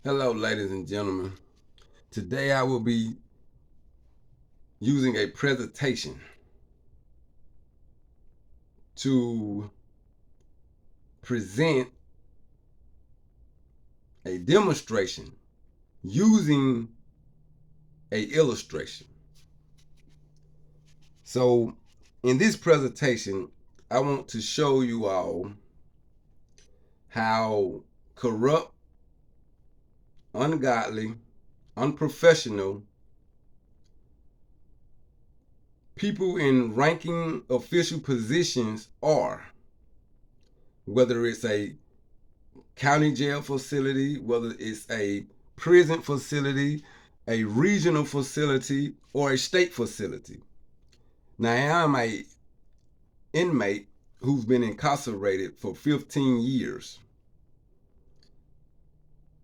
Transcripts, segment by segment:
Hello, ladies and gentlemen. Today I will be using a presentation to present a demonstration using a illustration. So in this presentation, I want to show you all how corrupt, ungodly, unprofessional people in ranking official positions are, whether it's a county jail facility, whether it's a prison facility, a regional facility, or a state facility. Now, I'm a inmate who's been incarcerated for 15 years.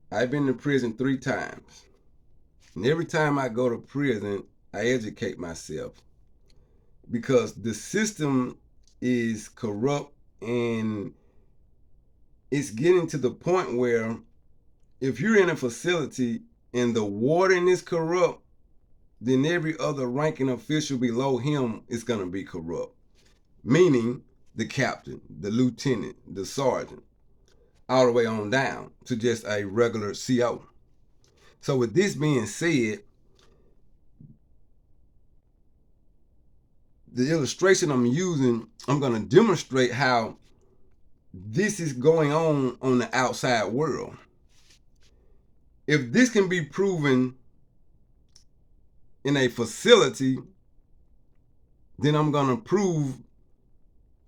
I've been to prison 3 times. And every time I go to prison, I educate myself because the system is corrupt and it's getting to the point where if you're in a facility and the warden is corrupt, then every other ranking official below him is going to be corrupt. Meaning the captain, the lieutenant, the sergeant, all the way on down to just a regular CO. So with this being said, the illustration I'm using, I'm going to demonstrate how this is going on the outside world. If this can be proven in a facility, then I'm going to prove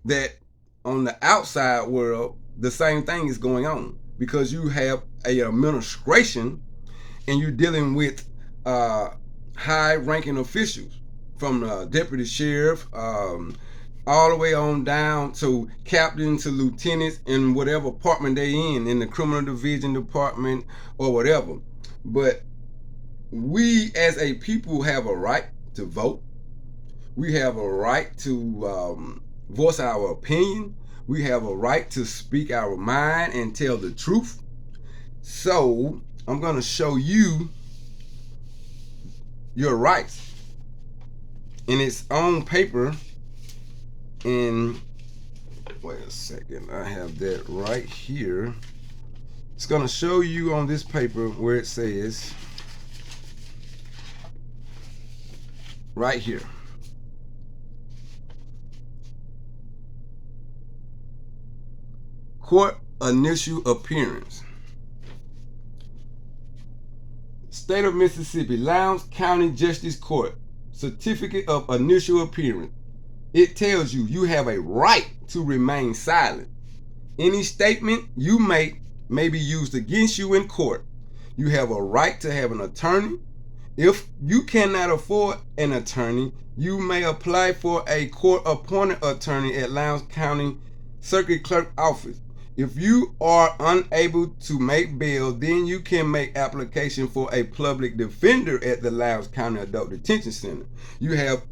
that on the outside world, the same thing is going on because you have a administration and you're dealing with high-ranking officials from deputy sheriff all the way on down to captain to lieutenants in whatever department they in the criminal division department or whatever. But we as a people have a right to vote. We have a right to voice our opinion. We have a right to speak our mind and tell the truth. So I'm going to show you your rights. And it's on paper. And wait a second, I have that right here. It's going to show you on this paper where it says right here. Court initial appearance. State of Mississippi, Lowndes County Justice Court, certificate of initial appearance. It tells you you have a right to remain silent. Any statement you make may be used against you in court. You have a right to have an attorney. If you cannot afford an attorney, you may apply for a court-appointed attorney at Lowndes County Circuit Clerk Office. If you are unable to make bail, then you can make application for a public defender at the Lowndes County Adult Detention Center. You have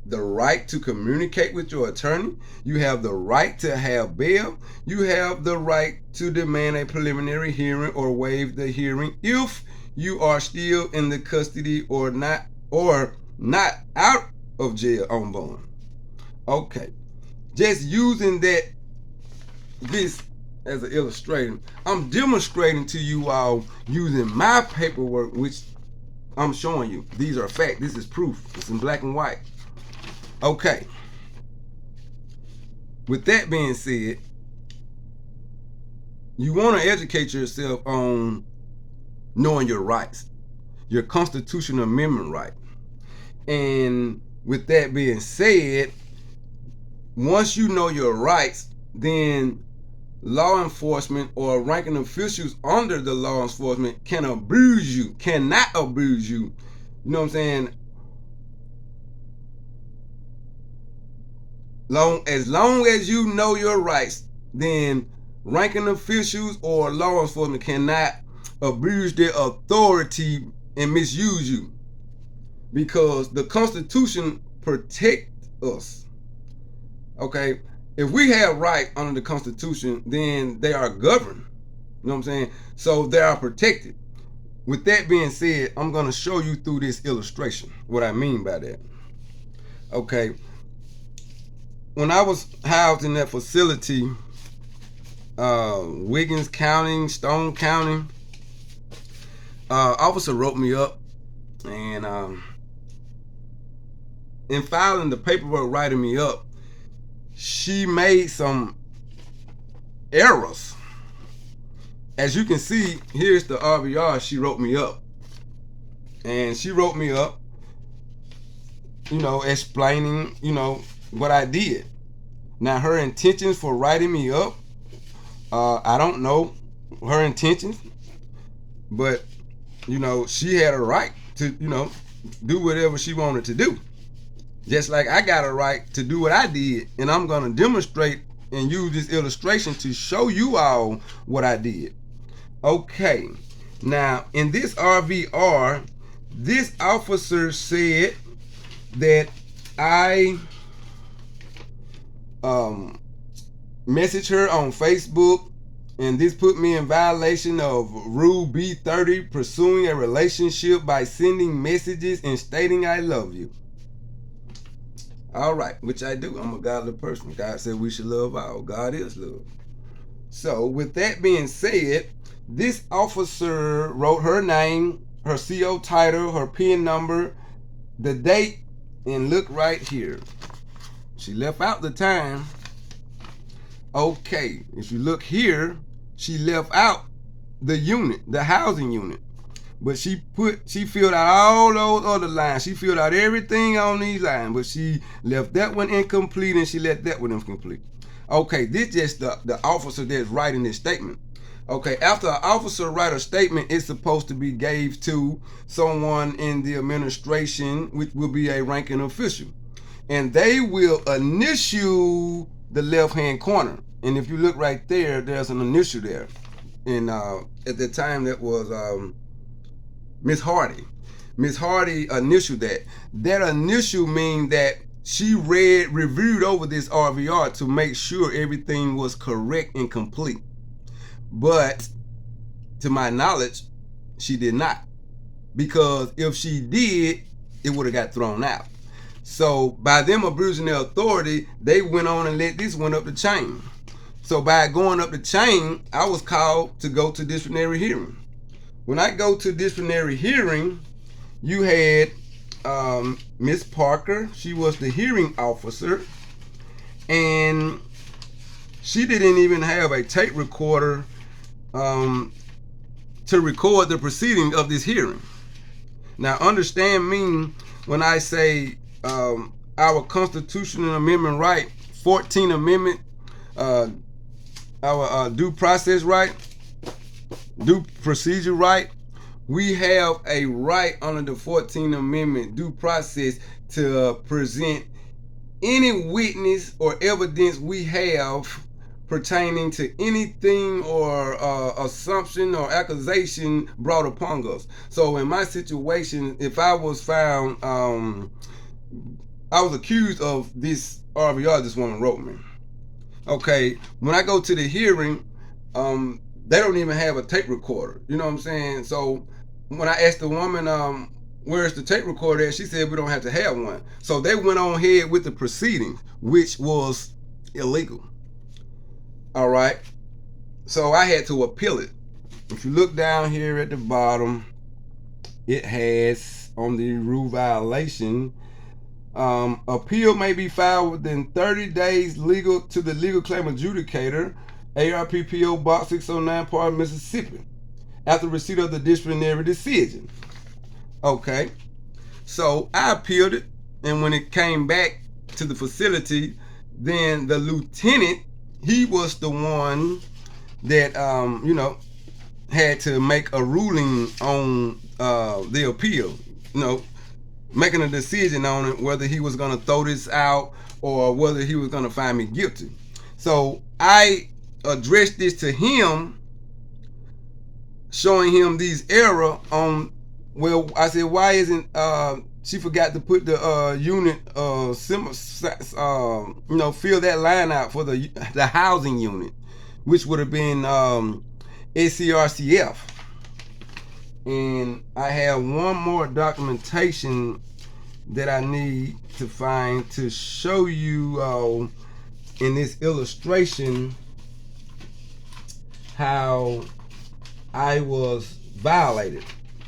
the right to communicate with your attorney. You have the right to have bail. You have the right to demand a preliminary hearing or waive the hearing if you are still in the custody or not out of jail on bond. Okay, just using this as an illustration, I'm demonstrating to you all using my paperwork, which I'm showing you. These are facts. This is proof. It's in black and white. Okay. With that being said, you want to educate yourself on knowing your rights, your constitutional amendment right. And with that being said, once you know your rights, then law enforcement or ranking officials under the law enforcement cannot abuse you. You know what I'm saying? As long as you know your rights, then ranking officials or law enforcement cannot abuse their authority and misuse you, because the Constitution protects us. Okay, if we have right under the Constitution, then they are governed. You know what I'm saying? So they are protected. with that being said, I'm going to show you through this illustration what I mean by that. Okay. When I was housed in that facility, Wiggins County, Stone County, officer wrote me up, and in filing the paperwork writing me up, she made some errors. As you can see, here's the RVR she wrote me up. And she wrote me up, explaining, what I did. Now, her intentions for writing me up, I don't know her intentions, but, she had a right to, do whatever she wanted to do. Just like I got a right to do what I did, and I'm going to demonstrate and use this illustration to show you all what I did. Okay, now in this RVR, this officer said that I messaged her on Facebook, and this put me in violation of Rule B30, pursuing a relationship by sending messages and stating I love you. All right, which I do. I'm a godly person. God said we should love all. God is love. So with that being said, this officer wrote her name, her CO title, her PIN number, the date, and look right here. She left out the time. Okay, if you look here, she left out the unit, the housing unit. But she filled out all those other lines. She filled out everything on these lines, but she left that one incomplete and she left that one incomplete. Okay, this is just the officer that's writing this statement. Okay, after an officer write a statement, it's supposed to be gave to someone in the administration, which will be a ranking official. And they will initial the left-hand corner. And if you look right there, there's an initial there. And at the time, that was Miss Hardy. Miss Hardy initialed that. That initial means that she reviewed over this RVR to make sure everything was correct and complete. But to my knowledge, she did not. Because if she did, it would have got thrown out. So by them abusing their authority, they went on and let this one up the chain. So by going up the chain, I was called to go to disciplinary hearing. When I go to disciplinary hearing, you had Miss Parker. She was the hearing officer, and she didn't even have a tape recorder to record the proceeding of this hearing. Now understand me when I say our constitutional amendment right, 14th Amendment, our due process right, due procedure right, we have a right under the 14th Amendment due process to present any witness or evidence we have pertaining to anything or assumption or accusation brought upon us. So in my situation, if I was found, I was accused of this RVR this woman wrote me. Okay, when I go to the hearing, they don't even have a tape recorder. You know what I'm saying? So when I asked the woman, where's the tape recorder at? She said we don't have to have one. So they went on ahead with the proceedings, which was illegal. All right. So I had to appeal it. If you look down here at the bottom, it has on the rule violation, appeal may be filed within 30 days to the legal claim adjudicator, ARPPO Box 609, Part Mississippi, after receipt of the disciplinary decision. Okay, so I appealed it, and when it came back to the facility, then the lieutenant, he was the one that had to make a ruling on the appeal, making a decision on it, whether he was going to throw this out or whether he was going to find me guilty. So I addressed this to him, showing him these error on, well, I said, why isn't, she forgot to put the unit, fill that line out for the housing unit, which would have been SCRCF. And I have one more documentation that I need to find to show you all in this illustration how I was violated,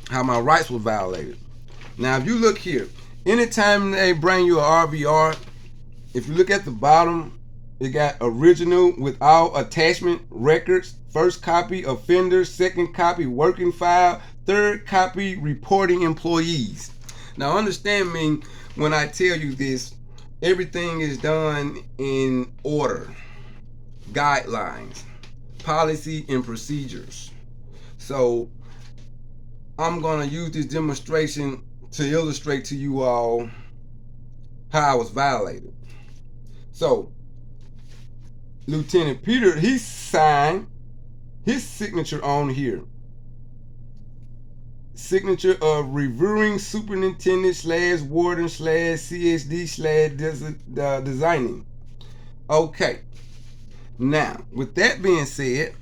how my rights were violated. Now, if you look here, anytime they bring you a RVR, if you look at the bottom, it got original with all attachment records, first copy offender, second copy working file, third copy reporting employees. Now, understand me when I tell you this, everything is done in order, guidelines, policy, and procedures. So I'm going to use this demonstration to illustrate to you all how I was violated. So Lieutenant Peter, he signed his signature on here. Signature of reviewing superintendent / warden / CSD / designing. Okay. Now, with that being said,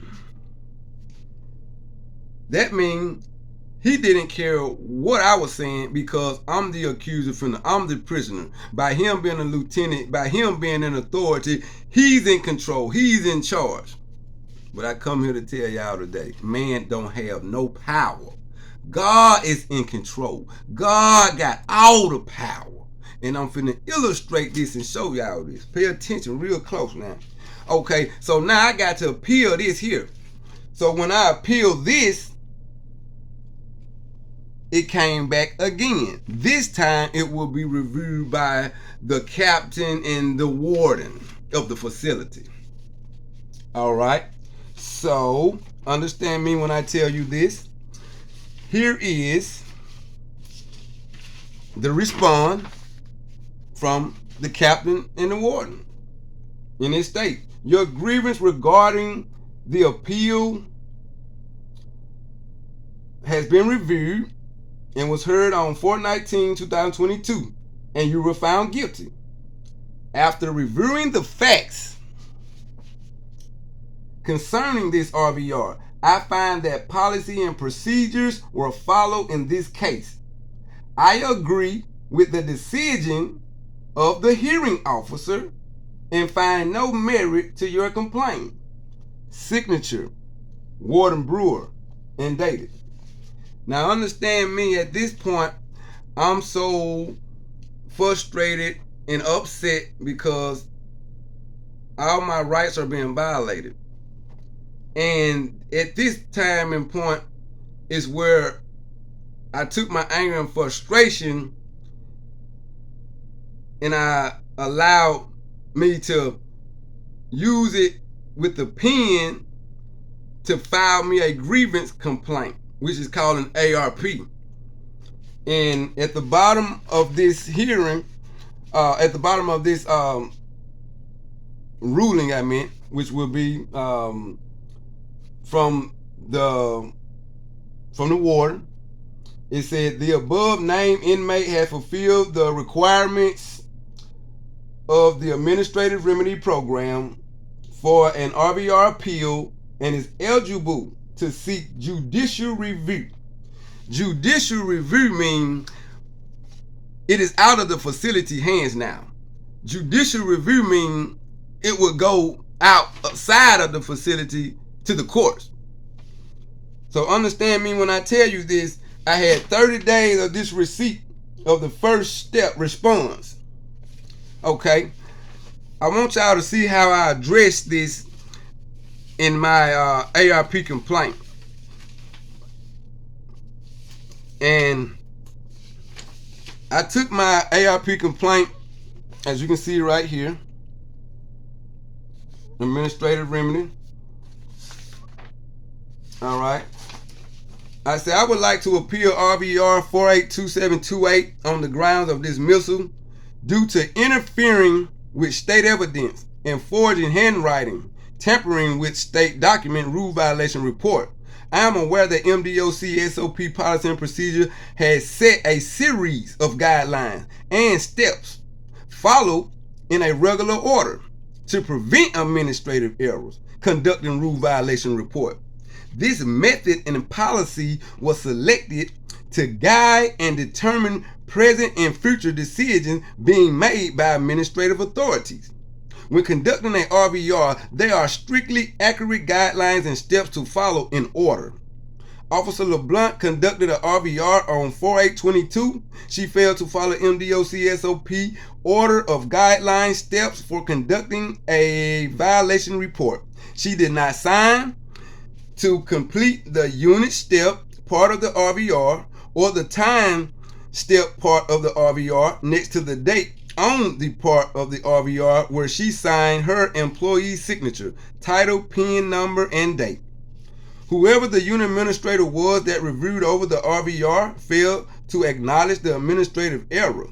that means he didn't care what I was saying because I'm the accuser, I'm the prisoner. By him being a lieutenant, by him being an authority, he's in control, he's in charge. But I come here to tell y'all today, man don't have no power. God is in control. God got all the power. And I'm finna illustrate this and show y'all this. Pay attention real close now. Okay, so now I got to appeal this here. So when I appeal this, it came back again. This time it will be reviewed by the captain and the warden of the facility. All right, so understand me when I tell you this. Here is the response from the captain and the warden. In it state, your grievance regarding the appeal has been reviewed and was heard on 4/19/2022, and you were found guilty. After reviewing the facts concerning this RVR, I find that policy and procedures were followed in this case. I agree with the decision of the hearing officer and find no merit to your complaint. Signature, Warden Brewer, and dated. Now understand me, at this point, I'm so frustrated and upset because all my rights are being violated. And at this time and point is where I took my anger and frustration and I allowed me to use it with the pen to file me a grievance complaint, which is called an ARP. And at the bottom of this hearing, at the bottom of this ruling, I meant, which will be from the warden, it said the above named inmate has fulfilled the requirements of the administrative remedy program for an RVR appeal and is eligible to seek judicial review. Judicial review means it is out of the facility hands now. Judicial review means it will go outside of the facility to the courts. So understand me when I tell you this, I had 30 days of this receipt of the first step response. Okay, I want y'all to see how I address this in my ARP complaint. And I took my ARP complaint, as you can see right here, administrative remedy. All right. I said I would like to appeal RVR 482728 on the grounds of dismissal due to interfering with state evidence and forging handwriting, tampering with state document rule violation report. I am aware that MDOC SOP policy and procedure has set a series of guidelines and steps followed in a regular order to prevent administrative errors, conducting rule violation report. This method and policy was selected to guide and determine present and future decisions being made by administrative authorities. When conducting an RVR, there are strictly accurate guidelines and steps to follow in order. Officer LeBlanc conducted an RVR on 4/8/22. She failed to follow MDOC SOP order of guideline steps for conducting a violation report. She did not sign to complete the unit step part of the RVR or the time step part of the RVR next to the date on the part of the RVR where she signed her employee's signature, title, PIN number, and date. Whoever the unit administrator was that reviewed over the RVR failed to acknowledge the administrative error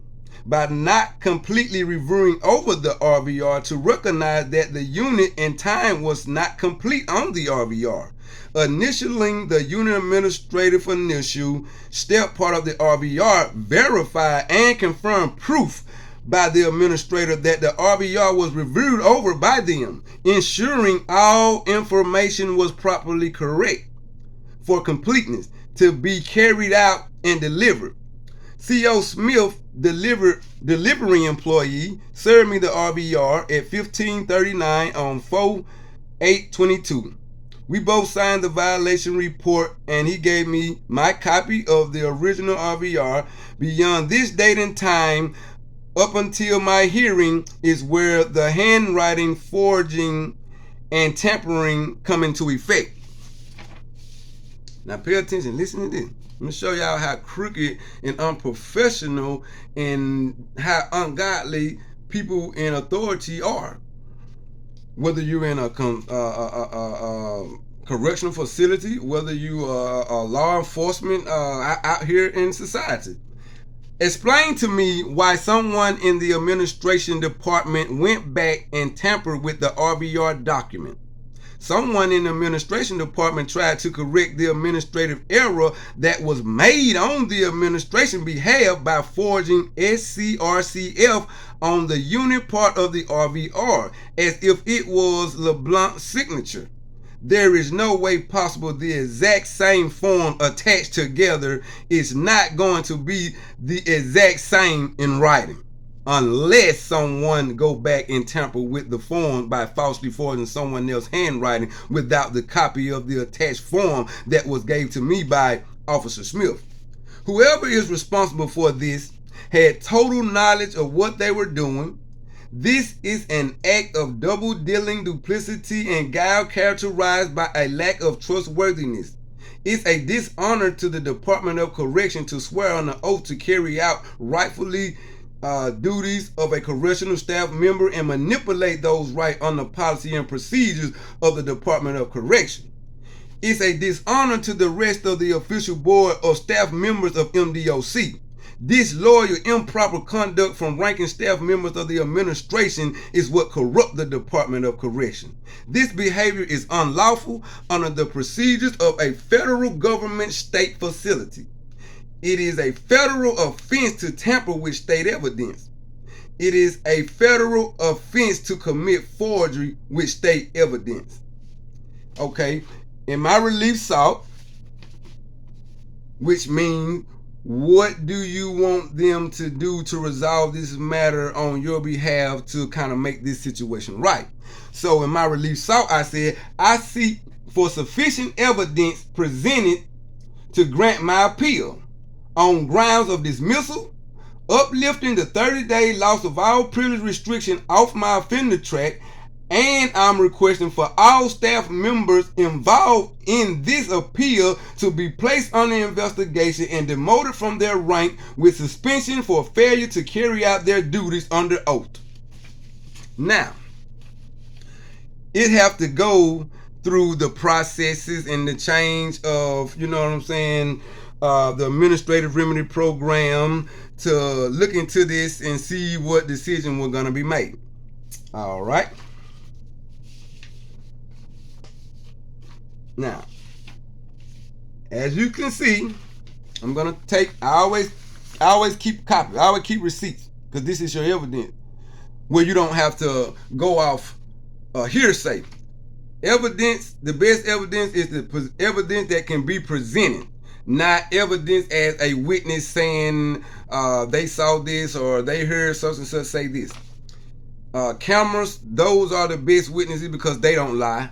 by not completely reviewing over the RVR to recognize that the unit and time was not complete on the RVR. Initialing the unit administrative initial step part of the RVR verified and confirmed proof by the administrator that the RVR was reviewed over by them, ensuring all information was properly correct for completeness to be carried out and delivered. CO Smith, delivery employee, served me the RVR at 15:39 on 4/8/22. We both signed the violation report and he gave me my copy of the original RVR. Beyond this date and time, up until my hearing, is where the handwriting, forging, and tampering come into effect. Now pay attention, listen to this. Let me show y'all how crooked and unprofessional and how ungodly people in authority are. Whether you're in a correctional facility, whether you are a law enforcement out here in society. Explain to me why someone in the administration department went back and tampered with the RVR document. Someone in the administration department tried to correct the administrative error that was made on the administration behalf by forging SCRCF on the unit part of the RVR as if it was LeBlanc's signature. There is no way possible the exact same form attached together is not going to be the exact same in writing, unless someone go back and tamper with the form by falsely forging someone else's handwriting without the copy of the attached form that was gave to me by Officer Smith. Whoever is responsible for this had total knowledge of what they were doing. This is an act of double-dealing, duplicity, and guile characterized by a lack of trustworthiness. It's a dishonor to the Department of Correction to swear on an oath to carry out rightfully duties of a correctional staff member and manipulate those rights on the policy and procedures of the Department of Correction. It's a dishonor to the rest of the official board of staff members of MDOC. Disloyal, improper conduct from ranking staff members of the administration is what corrupt the Department of Correction. This behavior is unlawful under the procedures of a federal government state facility. It is a federal offense to tamper with state evidence. It is a federal offense to commit forgery with state evidence. Okay, in my relief sought, which means what do you want them to do to resolve this matter on your behalf to kind of make this situation right? So in my relief sought, I said, I seek for sufficient evidence presented to grant my appeal on grounds of dismissal, uplifting the 30-day loss of all privilege restriction off my offender track, and I'm requesting for all staff members involved in this appeal to be placed under investigation and demoted from their rank with suspension for failure to carry out their duties under oath. Now, it have to go through the processes and the change of, you know what I'm saying, the administrative remedy program to look into this and see what decision we're going to be made. All right. Now, as you can see, I'm gonna take. I always keep copies. I always keep receipts because this is your evidence, where you don't have to go off hearsay. Evidence, the best evidence is the evidence that can be presented, not evidence as a witness saying they saw this or they heard such and such say this. Cameras, those are the best witnesses because they don't lie.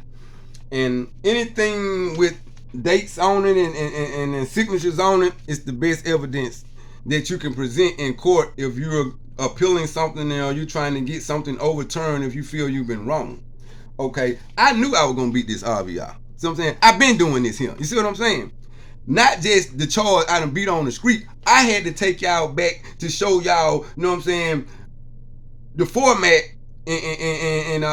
And anything with dates on it and signatures on it is the best evidence that you can present in court if you're appealing something or you're trying to get something overturned if you feel you've been wrong. Okay, I knew I was gonna beat this RVR. See what I'm saying? I've been doing this here. You see what I'm saying? Not just the charge I done beat on the street. I had to take y'all back to show y'all, you know what I'm saying, the format and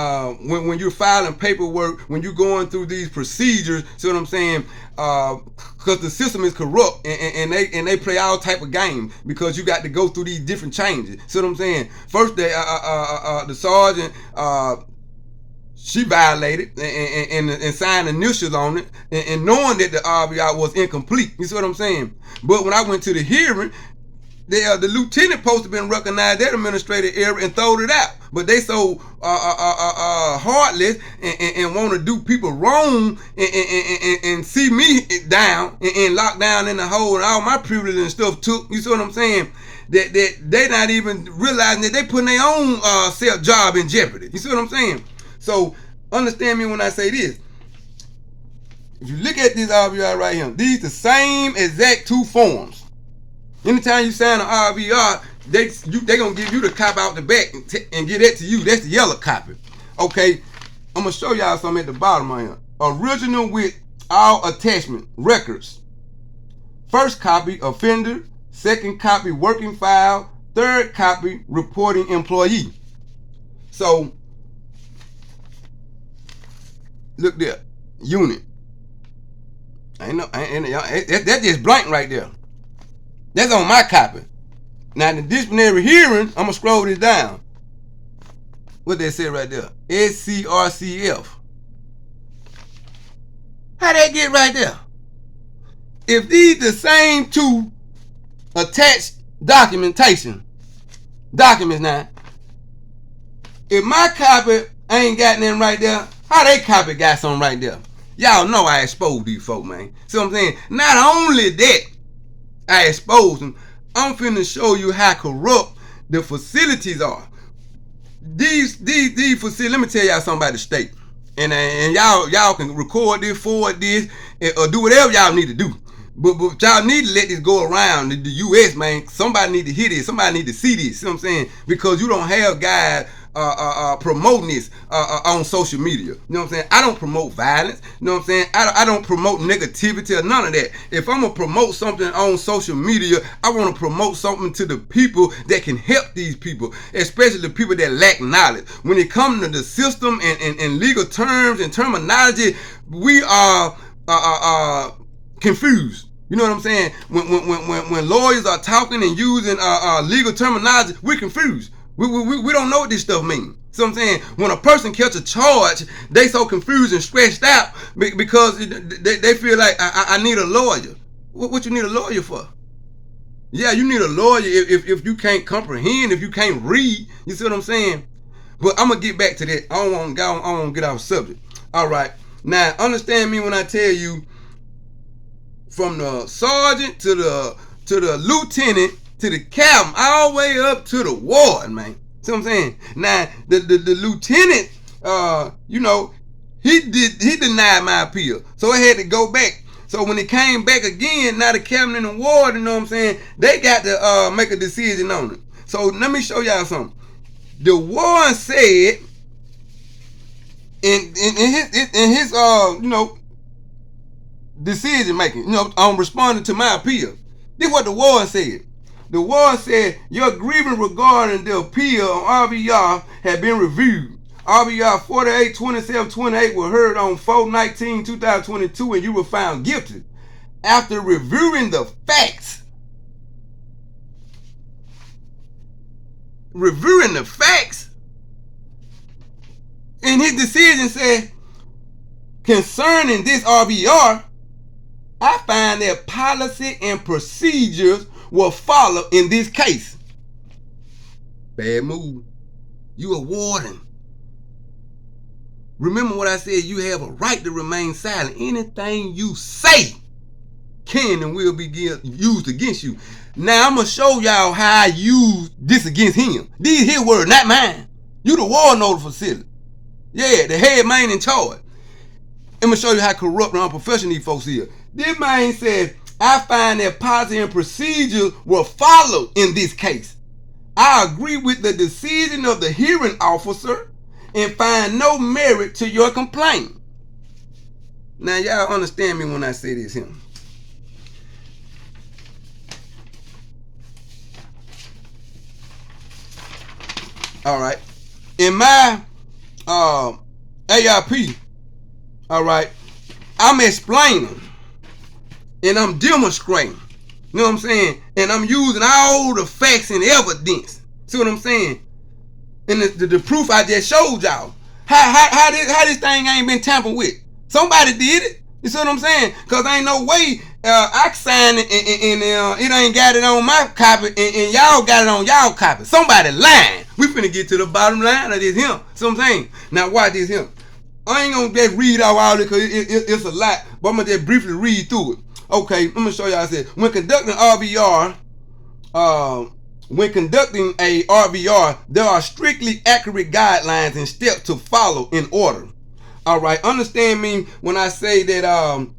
when you're filing paperwork, when you're going through these procedures, see what I'm saying? Because the system is corrupt and they play all type of games because you got to go through these different changes. See what I'm saying? First, the sergeant she violated and signed initials on it and knowing that the RVR was incomplete. You see what I'm saying? But when I went to the hearing, the lieutenant supposed to have been recognized that administrative error and throwed it out. But they so heartless and want to do people wrong and see me down and locked down in the hole and all my privileges and stuff took. You see what I'm saying? That they not even realizing that they putting their own self job in jeopardy. You see what I'm saying? So understand me when I say this. If you look at this RVR right here, these the same exact two forms. Anytime you sign an RVR, they gonna give you the copy out the back and give that to you. That's the yellow copy. Okay, I'm gonna show y'all something at the bottom of here. Original with all attachment records. First copy offender, second copy working file, third copy reporting employee. So look there, unit. That's just blank right there. That's on my copy. Now, in the disciplinary hearing, I'm going to scroll this down. What they say right there? SCRCF. How they get right there? If these the same two attached documents now, if my copy ain't got nothing right there, how they copy got something right there? Y'all know I exposed these folk, man. See what I'm saying? Not only that, I exposed them, I'm finna show you how corrupt the facilities are. These facilities, let me tell y'all something about the state. And y'all can record this, forward this, or do whatever y'all need to do. But y'all need to let this go around the U.S., man. Somebody need to hear this. Somebody need to see this. See what I'm saying? Because you don't have guys promoting this on social media. You know what I'm saying? I don't promote violence. You know what I'm saying? I don't promote negativity or none of that. If I'm going to promote something on social media, I want to promote something to the people that can help these people, especially the people that lack knowledge. When it comes to the system and legal terms and terminology, we are confused. You know what I'm saying? When lawyers are talking and using legal terminology, we're confused. We don't know what this stuff means. So I'm saying, when a person catch a charge, they so confused and stressed out because they feel like I need a lawyer. What you need a lawyer for? Yeah, you need a lawyer if you can't comprehend, if you can't read. You see what I'm saying? But I'm gonna get back to that. I don't want to get off subject. All right. Now understand me when I tell you, from the sergeant to the lieutenant to the captain, all the way up to the warden, man. See what I'm saying? Now the lieutenant, he denied my appeal, so I had to go back. So when it came back again, now the captain and the warden, you know what I'm saying, they got to make a decision on it. So let me show y'all something. The warden said in his decision making, on responding to my appeal. This is what the warden said. The warden said, your grievance regarding the appeal on RVR had been reviewed. RVR 48-27-28 was heard on 4/19/2022 and you were found guilty. After reviewing the facts, and his decision said, concerning this RVR, I find that policy and procedures were followed in this case. Bad move. You a warden. Remember what I said, you have a right to remain silent. Anything you say can and will be used against you. Now I'm going to show y'all how I use this against him. These his words, not mine. You the war node facility. Yeah, the head man in charge. I'm going to show you how corrupt and unprofessional these folks is. This man said, I find that policy and procedures were followed in this case. I agree with the decision of the hearing officer and find no merit to your complaint. Now y'all understand me when I say this here. All right. In my AIP, all right, I'm explaining and I'm demonstrating. You know what I'm saying? And I'm using all the facts and evidence. See what I'm saying? And the proof I just showed y'all. How this thing ain't been tampered with? Somebody did it. You see what I'm saying? Because ain't no way I signed it and it ain't got it on my copy and y'all got it on y'all copy. Somebody lying. We finna get to the bottom line of this here. See what I'm saying? Now watch this here. I ain't gonna just read out all this because it's a lot, but I'm gonna just briefly read through it. Okay, I'm gonna show y'all. I said when conducting RVR, there are strictly accurate guidelines and steps to follow in order. All right, understand me when I say that.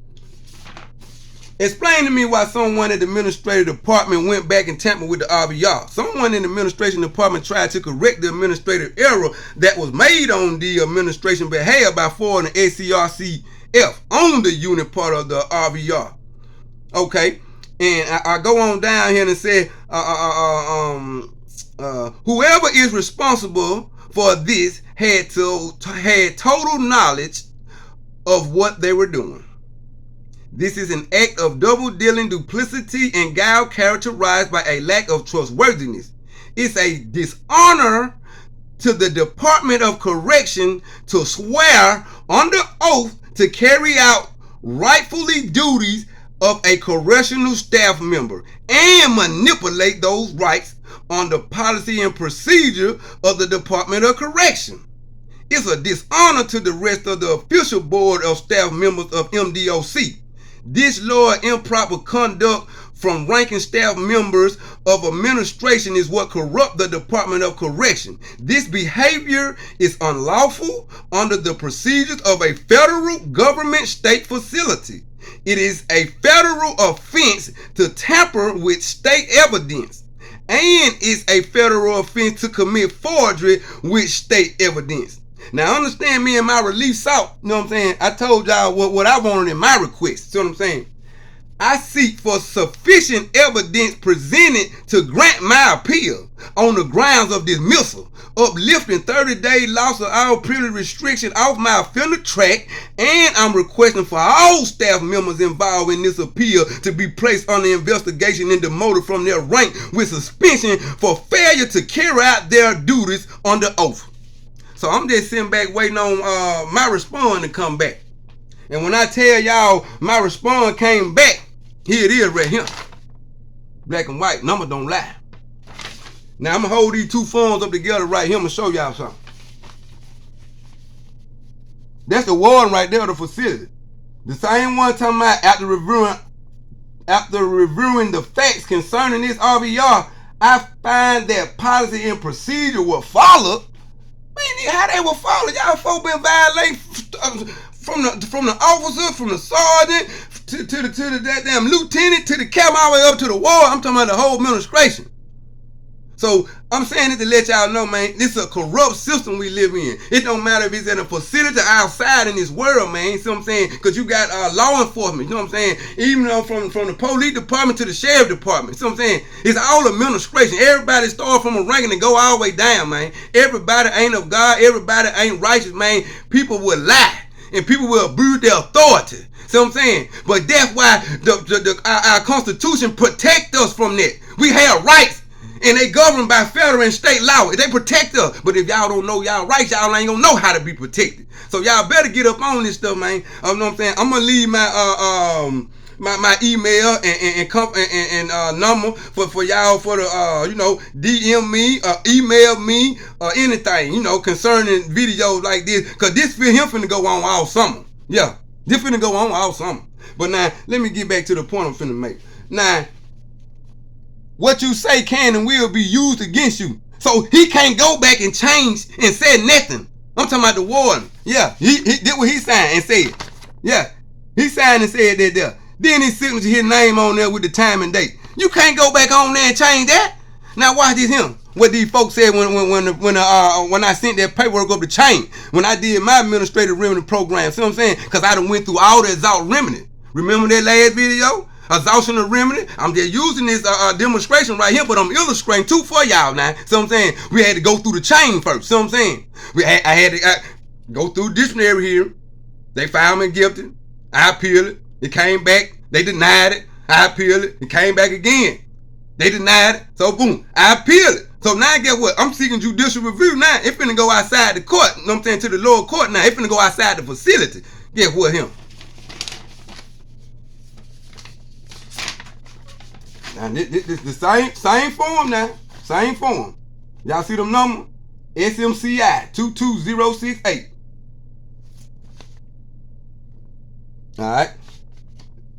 Explain to me why someone at the administrative department went back and tampered with the RVR. Someone in the administration department tried to correct the administrative error that was made on the administration behalf by forwarding the SCRCF on the unit part of the RVR. Okay, and I go on down here and say, whoever is responsible for this had total knowledge of what they were doing. This is an act of double-dealing, duplicity, and guile characterized by a lack of trustworthiness. It's a dishonor to the Department of Correction to swear under oath to carry out rightfully duties of a correctional staff member and manipulate those rights on the policy and procedure of the Department of Correction. It's a dishonor to the rest of the official board of staff members of MDOC. Disloyal, improper conduct from ranking staff members of administration is what corrupt the Department of Correction. This behavior is unlawful under the procedures of a federal government state facility. It is a federal offense to tamper with state evidence, and it's a federal offense to commit forgery with state evidence. Now understand me in my relief sought, you know what I'm saying? I told y'all what I wanted in my request, see what I'm saying? I seek for sufficient evidence presented to grant my appeal on the grounds of dismissal, uplifting 30-day loss of all privilege restriction off my offender track, and I'm requesting for all staff members involved in this appeal to be placed under investigation and demoted from their rank with suspension for failure to carry out their duties under oath. So I'm just sitting back waiting on my response to come back. And when I tell y'all my response came back, here it is right here. Black and white, numbers don't lie. Now I'm gonna hold these two forms up together right here. I'm gonna show y'all something. That's the warden right there of the facility. The same one talking about after reviewing the facts concerning this RVR, I find that policy and procedure were followed. Man, how they were followed? Y'all folks been violating from the officer, from the sergeant to the goddamn lieutenant, to the captain, all the way up to the ward. I'm talking about the whole administration. So I'm saying it to let y'all know, man, this is a corrupt system we live in. It don't matter if it's in a facility outside in this world, man. You see what I'm saying? Because you got law enforcement, you know what I'm saying? Even from the police department to the sheriff department, you see what I'm saying? It's all administration. Everybody start from a ranking and go all the way down, man. Everybody ain't of God. Everybody ain't righteous, man. People will lie and people will abuse their authority. See what I'm saying? But that's why our Constitution protect us from that. We have rights. And they governed by federal and state law. They protect us. But if y'all don't know y'all rights, y'all ain't gonna know how to be protected. So y'all better get up on this stuff, man. You know what I'm saying? I'm gonna leave my my email and number for y'all for the DM me or email me or anything concerning videos like this, cause this finna go on all summer. Yeah, this finna go on all summer. But now let me get back to the point I'm finna make. Now, what you say can and will be used against you. So he can't go back and change and say nothing. I'm talking about the warden. Yeah, he did what he signed and said. Yeah, he signed and said that there. Then his signature, his name on there with the time and date. You can't go back on there and change that. Now watch this him. What these folks said when I sent that paperwork up the chain, when I did my administrative remedy program. See what I'm saying? Because I done went through all the exhaust remedy. Remember that last video? Exhaustion of remedy. I'm just using this demonstration right here, but I'm illustrating too for y'all now. See what I'm saying? We had to go through the chain first. See what I'm saying? I had to go through the dictionary here. They found me guilty. I appealed it. It came back. They denied it. I appealed it. It came back again. They denied it. So boom, I appealed it. So now guess what? I'm seeking judicial review now. It finna go outside the court. You know what I'm saying? To the lower court now. It finna go outside the facility. Guess what him? Now this the same form now. Same form. Y'all see them numbers? SMCI 22068. Alright.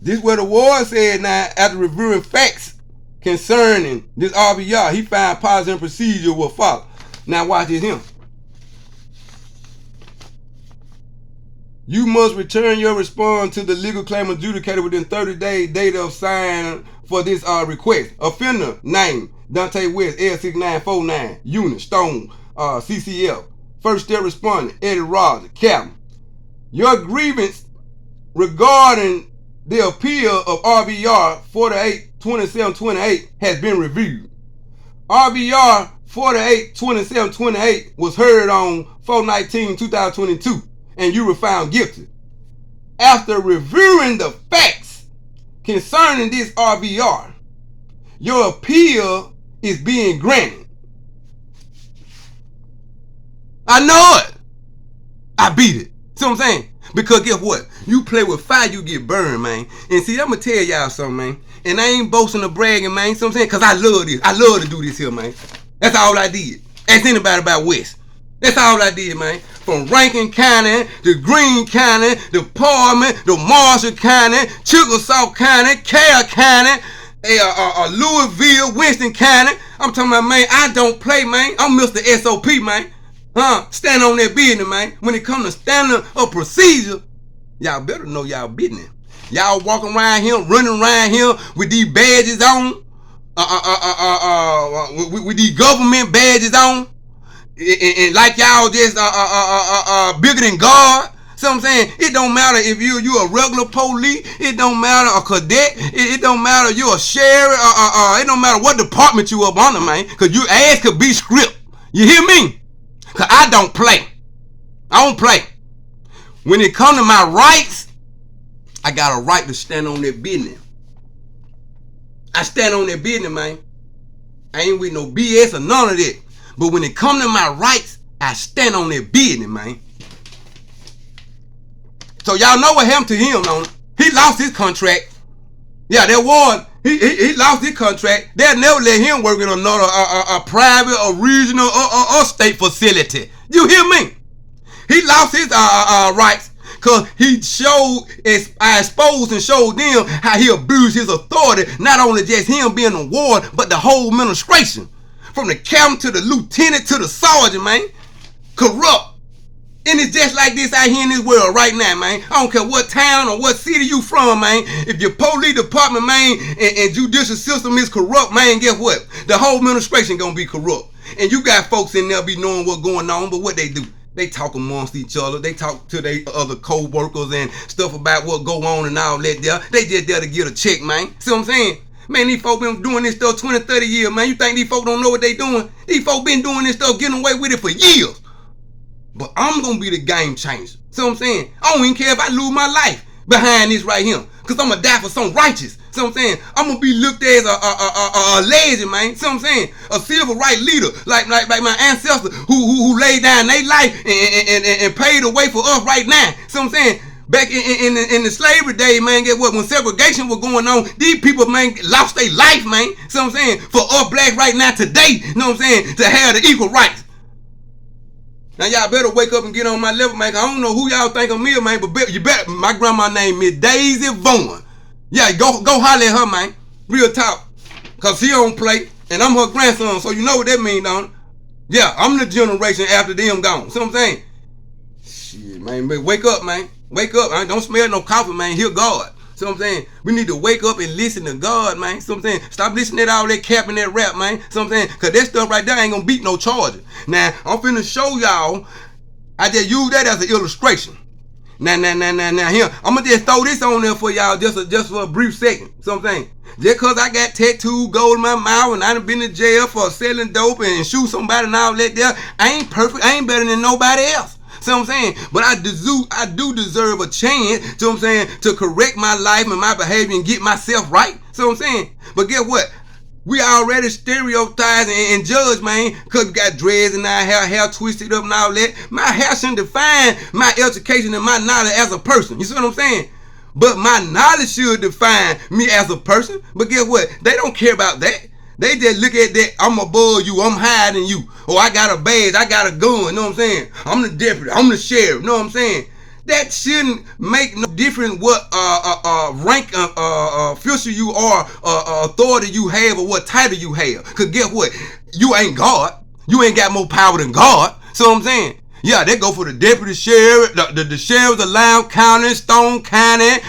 This is what the ward said now after reviewing facts concerning this RBR. He found policy and procedure will follow. Now watch this him. You must return your response to the legal claim adjudicator within 30 days date of sign for this request. Offender name Dante West L6949 Unit Stone CCF. First step respondent Eddie Rogers Captain. Your grievance regarding the appeal of RBR 482728 has been reviewed. RBR 482728 was heard on 4/19/2022 and you were found guilty. After reviewing the facts concerning this RBR, your appeal is being granted. I know it. I beat it. See what I'm saying? Because guess what? You play with fire, you get burned, man. And see, I'm going to tell y'all something, man. And I ain't boasting or bragging, man. See what I'm saying? Because I love this. I love to do this here, man. That's all I did. Ask anybody about West. That's all I did, man. From Rankin County, to Greene County, to Parliament, to Marshall County, Chickasaw County, Carroll County, Louisville, Winston County. I'm talking about, man, I don't play, man. I'm Mr. SOP, man. Stand on that business, man. When it comes to standing a procedure, y'all better know y'all business. Y'all walking around here, running around here with these badges on, with these government badges on, and like y'all just bigger than God. See what I'm saying? It don't matter if you a regular police. It don't matter a cadet. It don't matter you a sheriff. It don't matter what department you up under, man. Cause your ass could be script. You hear me? Cause I don't play. I don't play. When it comes to my rights, I got a right to stand on that business. I stand on that business, man. I ain't with no BS or none of that. But when it comes to my rights, I stand on that business, man. So y'all know what happened to him, man. He lost his contract. Yeah, that was he lost his contract. They'll never let him work in another a private or regional or state facility. You hear me? He lost his rights because he I exposed and showed them how he abused his authority. Not only just him being a ward, but the whole administration. From the captain to the lieutenant to the sergeant, man. Corrupt. And it's just like this out here in this world right now, man. I don't care what town or what city you from, man. If your police department, man, and judicial system is corrupt, man, guess what? The whole administration gonna be corrupt. And you got folks in there be knowing what's going on, but what they do? They talk amongst each other. They talk to their other co-workers and stuff about what go on and all that there. They just there to get a check, man. See what I'm saying? Man, these folks been doing this stuff 20, 30 years, man. You think these folks don't know what they doing? These folks been doing this stuff, getting away with it for years. But I'm going to be the game changer. See what I'm saying? I don't even care if I lose my life behind this right here. Because I'm going to die for something righteous. See what I'm saying? I'm going to be looked at as a legend, man. See what I'm saying? A civil rights leader. Like my ancestors who laid down their life and paid the way for us right now. See what I'm saying? Back in the slavery day, man, get what? When segregation was going on, these people, man, lost their life, man. See what I'm saying? For us blacks right now today, you know what I'm saying? To have the equal rights. Now y'all better wake up and get on my level, man. I don't know who y'all think I'm here, man, but you better. My grandma name is Daisy Vaughn. Yeah, go holler at her, man. Real talk. Cause she don't play, and I'm her grandson, so you know what that mean, don't it? Yeah, I'm the generation after them gone. See what I'm saying? Shit, man, wake up, man. Wake up. I don't smell no coffee, man. Hear God. See what I'm saying? We need to wake up and listen to God, man. See what I'm saying? Stop listening to all that cap and that rap, man. See what I'm saying? Because that stuff right there ain't going to beat no charges. Now, I'm finna show y'all. I just use that as an illustration. Now, here. I'm going to just throw this on there for y'all just for a brief second. See what I'm saying? Just because I got tattooed gold in my mouth and I done been in jail for selling dope and shoot somebody and all that there, I ain't perfect. I ain't better than nobody else. See what I'm saying? But I do deserve a chance, see what I'm saying, to correct my life and my behavior and get myself right. See what I'm saying? But guess what? We already stereotyped and judged, man, because we got dreads and our hair twisted up and all that. My hair shouldn't define my education and my knowledge as a person. You see what I'm saying? But my knowledge should define me as a person. But guess what? They don't care about that. They just look at that, I'm above you, I'm higher than you. Or I got a badge, I got a gun, you know what I'm saying? I'm the deputy, I'm the sheriff, you know what I'm saying? That shouldn't make no difference what rank official you are, authority you have, or what title you have. Because guess what? You ain't God. You ain't got more power than God. See what I'm saying? Yeah, they go for the deputy sheriff, the sheriffs of Loudoun County, Stone County,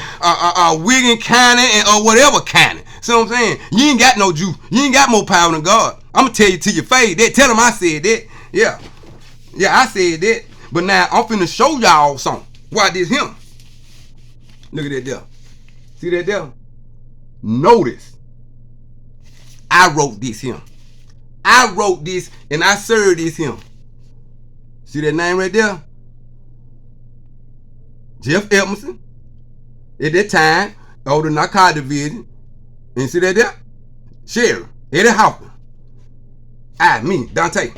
Wiggin County, or whatever county. See what I'm saying? You ain't got no Jew. You ain't got more power than God. I'm going to tell you to your face that. Tell them I said that. Yeah. Yeah, I said that. But now I'm finna show y'all something. Why this him? Look at that there. See that there? Notice. I wrote this him. I wrote this and I served this him. See that name right there? Jeff Edmondson. At that time, the narcotic division. And see that there? Sheriff Eddie Hoffman. Me, Dante.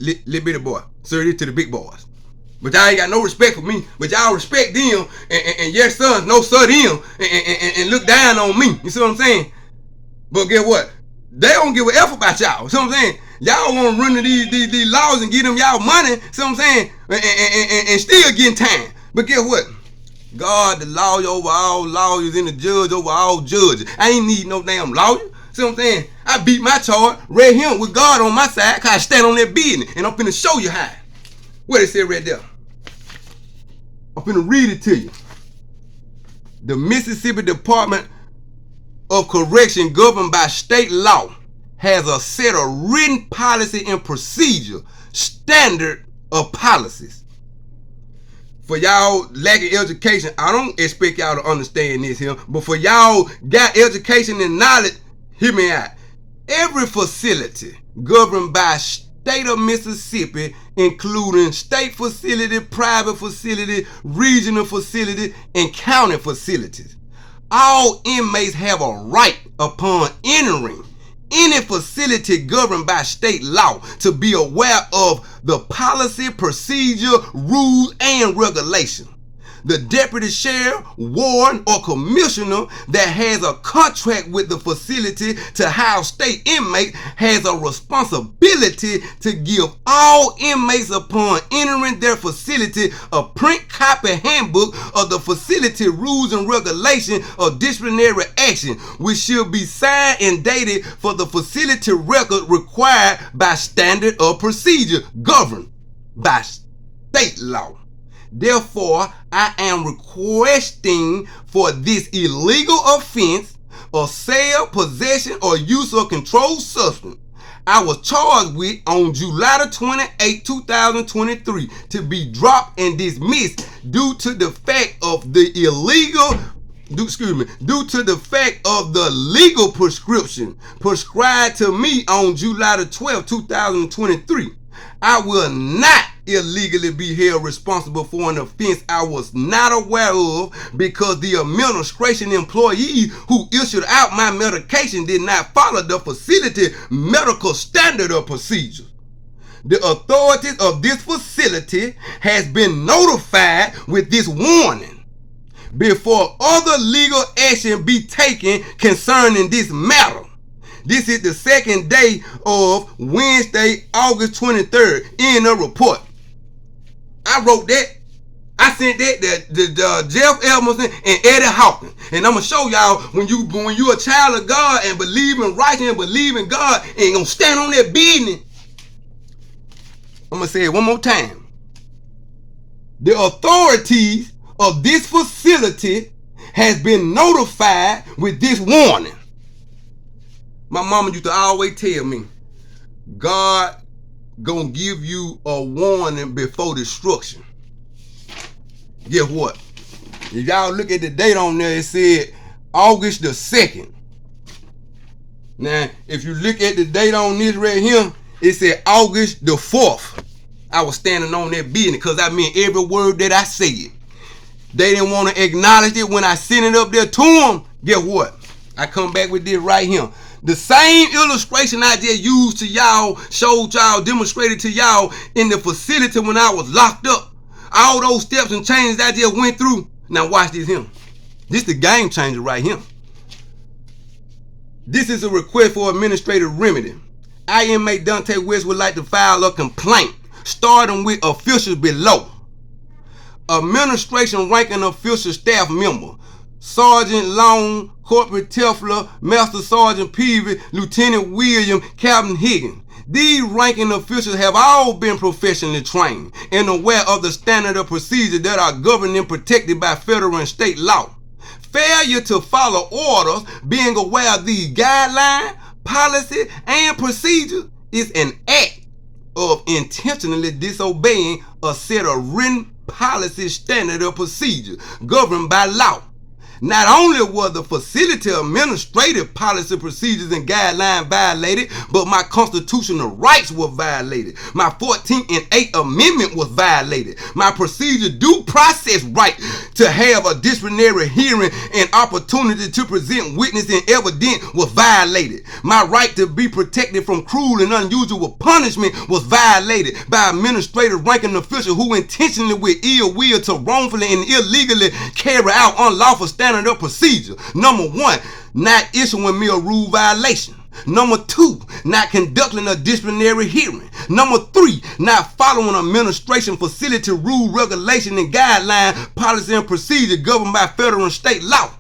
Little bitty boy. Served it to the big boys. But y'all ain't got no respect for me. But y'all respect them and your sons no sir them and look down on me. You see what I'm saying? But guess what? They don't give a F about y'all. See what I'm saying? Y'all want to run to these laws and give them y'all money. See what I'm saying? And still getting time. But guess what? God, the lawyer over all lawyers and the judge over all judges. I ain't need no damn lawyer. See what I'm saying? I beat my charge, read him with God on my side, because I stand on that business. And I'm finna show you how. What it said right there? I'm finna read it to you. The Mississippi Department of Correction, governed by state law, has a set of written policy and procedure, standard of policies. For y'all lacking education, I don't expect y'all to understand this here, but for y'all got education and knowledge, hear me out. Every facility governed by state of Mississippi, including state facility, private facility, regional facility, and county facilities. All inmates have a right upon entering any facility governed by state law to be aware of the policy, procedure, rules, and regulation. The deputy sheriff, warden, or commissioner that has a contract with the facility to house state inmates has a responsibility to give all inmates upon entering their facility a print copy handbook of the facility rules and regulations of disciplinary action, which should be signed and dated for the facility record required by standard of procedure governed by state law. Therefore, I am requesting for this illegal offense of sale, possession, or use of controlled substance I was charged with on July 28, 2023 to be dropped and dismissed due to the fact of the legal prescription prescribed to me on July 12, 2023. I will not illegally be held responsible for an offense I was not aware of because the administration employee who issued out my medication did not follow the facility medical standard of procedures. The authorities of this facility has been notified with this warning before other legal action be taken concerning this matter. This is the second day of Wednesday, August 23rd, in a report. I wrote that. I sent that to Jeff Elmerson and Eddie Hawkins. And I'm going to show y'all when you a child of God and believe in righteousness and believe in God and going to stand on that business. I'm going to say it one more time. The authorities of this facility has been notified with this warning. My mama used to always tell me, God gonna give you a warning before destruction. Guess what? If y'all look at the date on there, it said August the 2nd. Now, if you look at the date on this right here, it said August the 4th. I was standing on that business because I meant every word that I said. They didn't want to acknowledge it when I sent it up there to them. Guess what? I come back with this right here. The same illustration I just used to y'all, showed y'all, demonstrated to y'all in the facility when I was locked up. All those steps and changes I just went through. Now watch this here. This the game changer right here. This is a request for administrative remedy. IMA Dante West would like to file a complaint, starting with officials below. Administration ranking official staff member, Sergeant Long, Corporal Tefler, Master Sergeant Peavy, Lieutenant William, Captain Higgins. These ranking officials have all been professionally trained and aware of the standard of procedure that are governed and protected by federal and state law. Failure to follow orders, being aware of these guidelines, policy, and procedures is an act of intentionally disobeying a set of written policy, standard, or procedure governed by law. Not only were the facility administrative policy, procedures, and guidelines violated, but my constitutional rights were violated. My 14th and 8th Amendment was violated. My procedure due process right to have a disciplinary hearing and opportunity to present witness and evidence was violated. My right to be protected from cruel and unusual punishment was violated by administrative ranking official who intentionally with ill will to wrongfully and illegally carry out unlawful standard of procedure. Number 1, not issuing me a rule violation. Number 2, not conducting a disciplinary hearing. Number 3, not following administration facility rule, regulation, and guideline, policy, and procedure governed by federal and state law.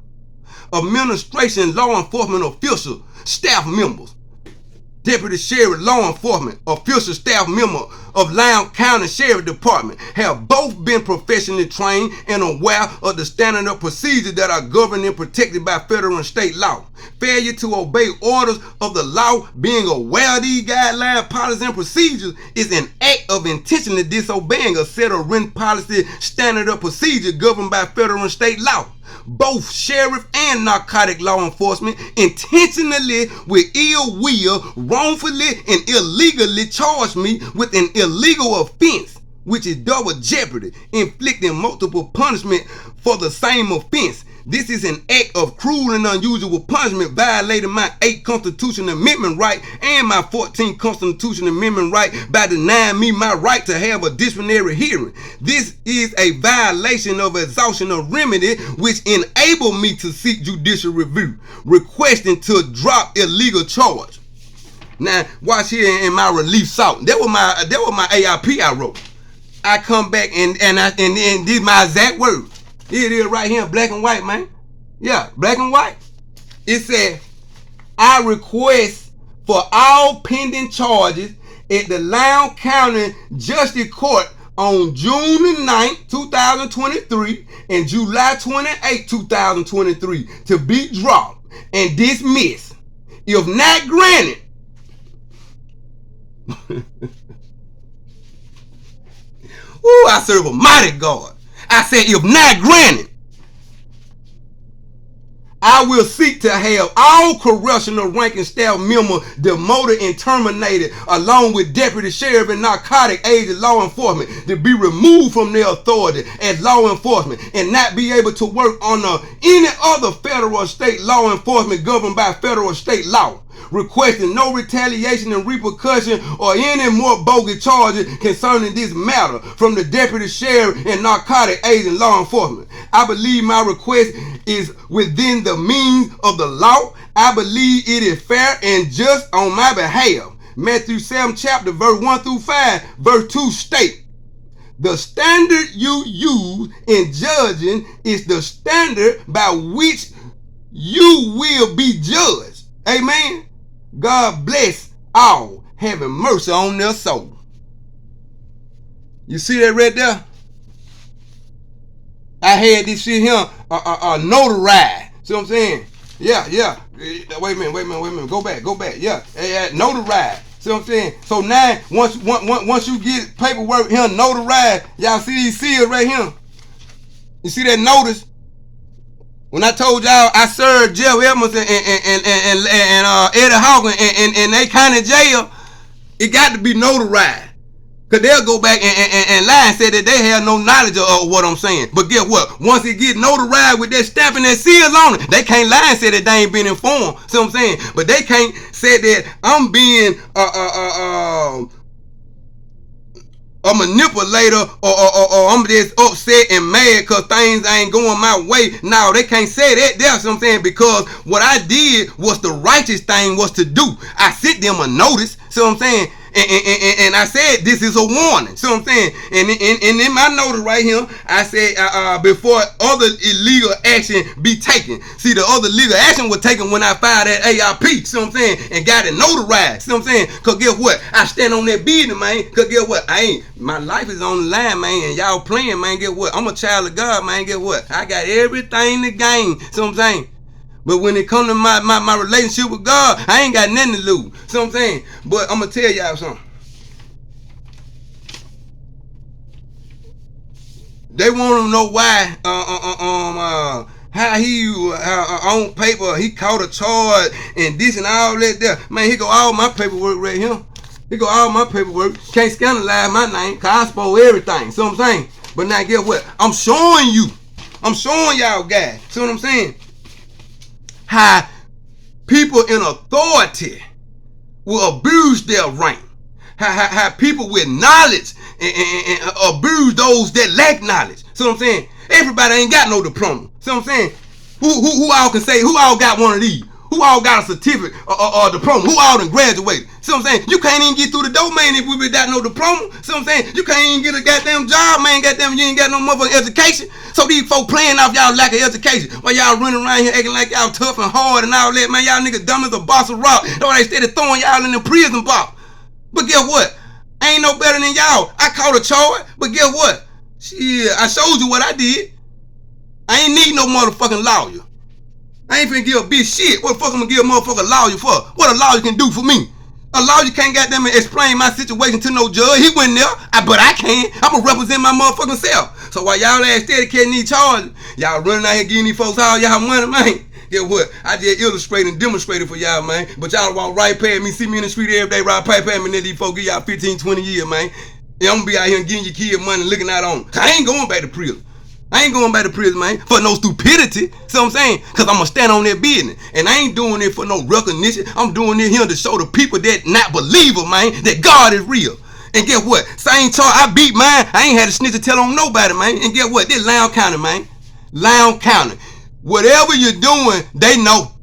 Administration, law enforcement officials, staff members, Deputy Sheriff, law enforcement, official staff member of Loudoun County Sheriff Department have both been professionally trained and aware of the standard of procedures that are governed and protected by federal and state law. Failure to obey orders of the law, being aware of these guidelines, policies, and procedures is an act of intentionally disobeying a set of written policy, standard of procedure governed by federal and state law. Both sheriff and narcotic law enforcement intentionally with ill will, wrongfully and illegally charged me with an illegal offense, which is double jeopardy, inflicting multiple punishment for the same offense. This is an act of cruel and unusual punishment, violating my 8th Constitutional Amendment right and my 14th Constitutional Amendment right by denying me my right to have a disciplinary hearing. This is a violation of exhaustion of remedy, which enable me to seek judicial review, requesting to drop illegal charge. Now, watch here in my relief sought. That was my AIP I wrote. I come back and did my exact words. Here it is right here, black and white, man. Yeah, black and white. It said, I request for all pending charges at the Loudoun County Justice Court on June 9, 2023 and July 28, 2023 to be dropped and dismissed. If not granted, ooh, I serve a mighty God. I said, if not granted, I will seek to have all correctional ranking staff members demoted and terminated, along with deputy sheriff and narcotic agent law enforcement, to be removed from their authority as law enforcement and not be able to work under any other federal or state law enforcement governed by federal or state law. requesting no retaliation and repercussion or any more bogus charges concerning this matter from the deputy sheriff and narcotic agent law enforcement. I believe my request is within the means of the law. I believe it is fair and just on my behalf. Matthew 7 chapter verse 1 through 5 verse 2 state, the standard you use in judging is the standard by which you will be judged. Amen. God bless all, having mercy on their soul. You see that right there? I had this shit here notarized. See what I'm saying? Yeah. Wait a minute. Go back. Yeah. Notarized. See what I'm saying? So now, once you get paperwork here notarized, y'all see these seals right here? You see that notice? When I told y'all I served Jeff Edmonds and Eddie Hawkins in they county jail, it got to be notarized. Because they'll go back and lie and say that they have no knowledge of what I'm saying. But guess what? Once it get notarized with that stamp and that seal on it, they can't lie and say that they ain't been informed. See what I'm saying? But they can't say that I'm being a manipulator or I'm just upset and mad because things ain't going my way. No, they can't say that. That's what I'm saying, because what I did was the righteous thing was to do. I sent them a notice. See what I'm saying? And I said this is a warning. See what I'm saying? And in my notice right here, I said before other illegal action be taken. See, the other legal action was taken when I filed that ARP. See what I'm saying? And got it notarized. See what I'm saying? Because guess what? I stand on that business, man. Because guess what? My life is on the line, man. And y'all playing, man. Guess what? I'm a child of God, man. Guess what? I got everything to gain. See what I'm saying? But when it comes to my relationship with God, I ain't got nothing to lose. See what I'm saying? But I'm going to tell y'all something. They want to know why, how he, on paper, he caught a charge and this and all that there. Man, he go all my paperwork right here. He go all my paperwork. Can't scandalize my name because I spoil everything. See what I'm saying? But now guess what? I'm showing you. I'm showing y'all guys. See what I'm saying? How people in authority will abuse their rank. How people with knowledge and abuse those that lack knowledge. See what I'm saying? Everybody ain't got no diploma. See what I'm saying? Who all can say, who all got one of these? Who all got a certificate or diploma? Who all done graduated? See what I'm saying? You can't even get through the door, man, if we without no diploma. See what I'm saying? You can't even get a goddamn job, man. Goddamn, you ain't got no motherfucking education. So these folk playing off y'all lack of education. While y'all running around here acting like y'all tough and hard and all that, man. Y'all niggas dumb as a box of rock. That's why they steady throwing y'all in the prison box. But guess what? I ain't no better than y'all. I caught a charge, but guess what? Shit, I showed you what I did. I ain't need no motherfucking lawyer. I ain't finna give a bitch shit. What the fuck I'm gonna give a motherfucking lawyer for? What a lawyer can do for me? A lawyer can't goddamn explain my situation to no judge. He wasn't there, but I can. I'm gonna represent my motherfucking self. So while y'all ass steady catching these charges, y'all running out here giving these folks all y'all money, man. Guess what? I just illustrated and demonstrated for y'all, man. But y'all walk right past me, see me in the street every day, right past me, and then these folks give y'all 15, 20 years, man. Yeah, I'm gonna be out here getting your kid money, looking out on. I ain't going back to prison. I ain't going back to prison, man, for no stupidity. See what I'm saying? Because I'm going to stand on that business. And I ain't doing it for no recognition. I'm doing it here to show the people that not believer, man, that God is real. And guess what? Same charge, I beat mine. I ain't had a snitch to tell on nobody, man. And guess what? This Lowndes County, man. Lowndes County. Whatever you're doing, they know.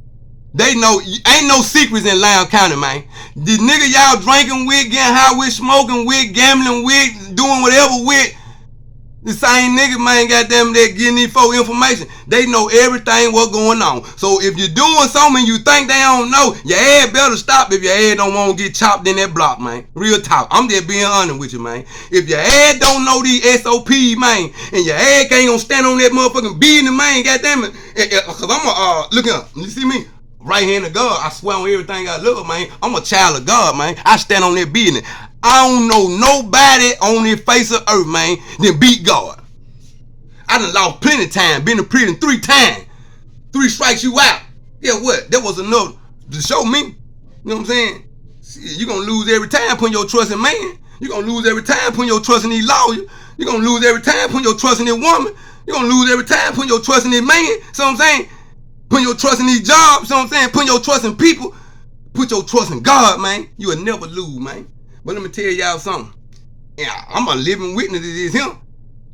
They know. Ain't no secrets in Lowndes County, man. The nigga y'all drinking with, getting high with, smoking with, gambling with, doing whatever with, the same nigga, man, goddamn, that getting these folk information. They know everything what's going on. So if you're doing something you think they don't know, your ass better stop if your ass don't want to get chopped in that block, man. Real talk. I'm just being honest with you, man. If your ass don't know these SOPs, man, and your ass ain't gonna stand on that motherfucking business, man, goddamn it. Cause I'm look here, you see me? Right hand of God, I swear on everything I love, man. I'm a child of God, man. I stand on that business. I don't know nobody on the face of earth, man, that beat God. I done lost plenty of time, been to prison 3 times. 3 strikes you out. Yeah, what? That was enough to show me. You know what I'm saying? You're going to lose every time putting your trust in man. You're going to lose every time putting your trust in these lawyers. You're going to lose every time putting your trust in this woman. You're going to lose every time putting your trust in this man. See what I'm saying? Putting your trust in these jobs. See what I'm saying? Putting your trust in people. put your trust in God, man, you will never lose, man. But let me tell y'all something. Yeah, I'm a living witness to this here.